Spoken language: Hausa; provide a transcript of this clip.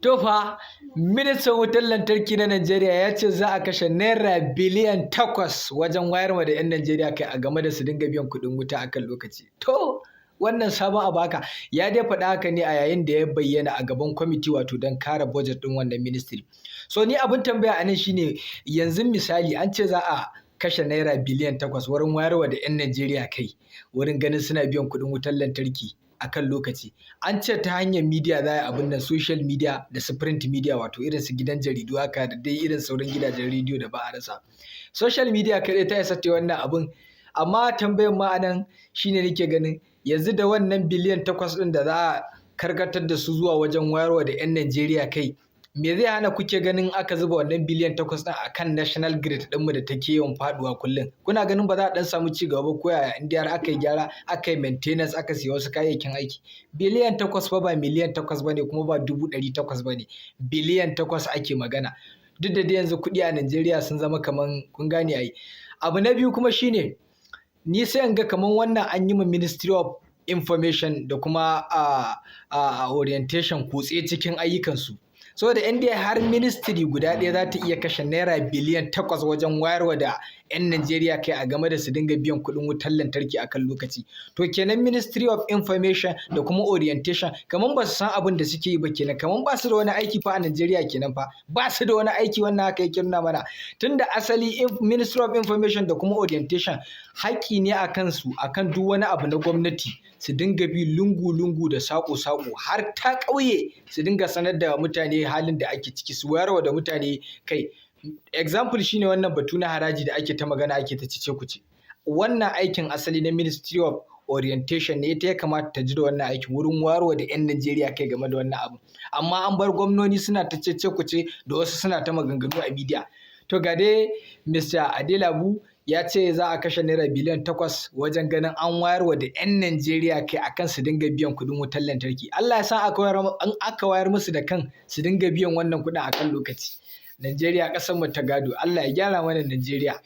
To fa, ministan wutar lantarki na Najeriya ya ce za a kashe naira biliyan 8 wajen wayarwa da 'yan Najeriya kai a game da su dinga biyan kuɗin wuta akan lokaci. To, wannan sabon abu haka ya dai faɗa haka ne a yayin da ya bayyana a gaban kwamiti wato don kare budget ɗin wannan ministry. So ni abin tambaya a nan shine yanzu misali an ce za a kashe naira biliyan 8 wurin wayarwa da 'yan Najeriya kai wurin ganin suna biyan kuɗin wutar lantarki akan lokaci. An ce ta hanyar media za a abin nan social media da su print media wato irin su gidan jaridu haka da dai irin sauran gidajen rediyo da ba a rasa. Social media kaɗai ta isa ta wannan abin, amma tambayar ma anan shine nake ganin yanzu da wannan biliyan 8 ɗin da za a karkatar da su zuwa wajen wayarwa da 'yan Najeriya kai, me zai hana kuke ganin aka zuba wannan biliyan 8 ɗin akan national grid ɗinmu da take yawan faduwa kullum? Kuna ganin ba za a ɗan samu ci gaba ko yaya in har aka yi gyara, aka yi maintenance, aka siya wasu kayayyakin aiki? Biliyan 8 fa ba miliyan 8 bane kuma ba 800 bane. Biliyan 8 ake magana. Duk da dai yanzu kuɗi a Najeriya sun zama kaman kun gane ai. Abu na biyu kuma shine ni sai in ga kaman wannan an yi ma Ministry of Information da kuma orientation kutse cikin ayyukansu. Saboda in dai har ministry guda ɗaya za ta iya kashe naira biliyan 8 wajen wayarwa da 'yan Najeriya kai a game da su dinga biyan kuɗin wutar lantarki akan lokaci, to kenan Ministry of Information da kuma orientation kaman ba su san abin da suke yi ba kenan, kaman ba su da wani aiki fa a Najeriya kenan fa, ba su da wani aiki wannan haka yake nuna mana. Tunda asali Ministry of Information da kuma orientation haƙƙi ne a kansu akan duk wani abu na gwamnati su dinga bi lungu-lungu da saƙo-saƙo har ta ƙauye su dinga sanar da mutane halin da ake ciki, su wayarwa da mutane kai. Example shine wannan batu na haraji da ake ta magana ake ta cece-kuce. Wannan aikin asali na Ministry of Orientation ne, ita ya kamata ta ji da wannan aikin wurin wayarwa da 'yan Najeriya kai game da wannan abu. Amma an bar gwamnoni suna ta cece-kuce da wasu suna ta maganganu a media. To ga dai Mr. Adelabu ya ce za a kashe naira biliyan 8 wajen ganin an wayarwa da 'yan Najeriya kai akan su dinga biyan kuɗin wutar lantarki. Allah ya sa aka wayar musu da kan su dinga biyan wannan kuɗin akan lokaci. Najeriya ƙasar mu ta gado. Allah ya gyara mana Najeriya.